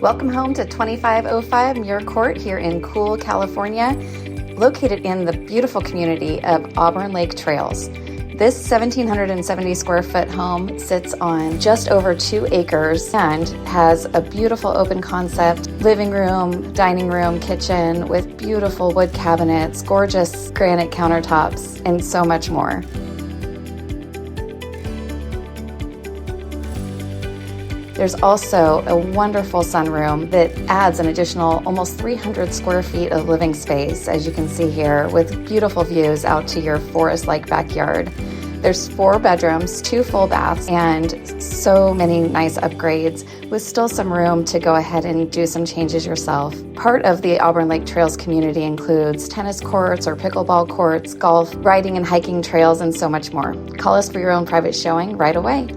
Welcome home to 2505 Muir Ct here in cool California, located in the beautiful community of Auburn Lake Trails. This 1,770 square foot home sits on just over 2 acres and has a beautiful open concept living room, dining room, kitchen with beautiful wood cabinets, gorgeous granite countertops, and so much more. There's also a wonderful sunroom that adds an additional almost 300 square feet of living space, as you can see here, with beautiful views out to your forest-like backyard. There's 4 bedrooms, 2 full baths, and so many nice upgrades, with still some room to go ahead and do some changes yourself. Part of the Auburn Lake Trails community includes tennis courts or pickleball courts, golf, riding and hiking trails, and so much more. Call us for your own private showing right away.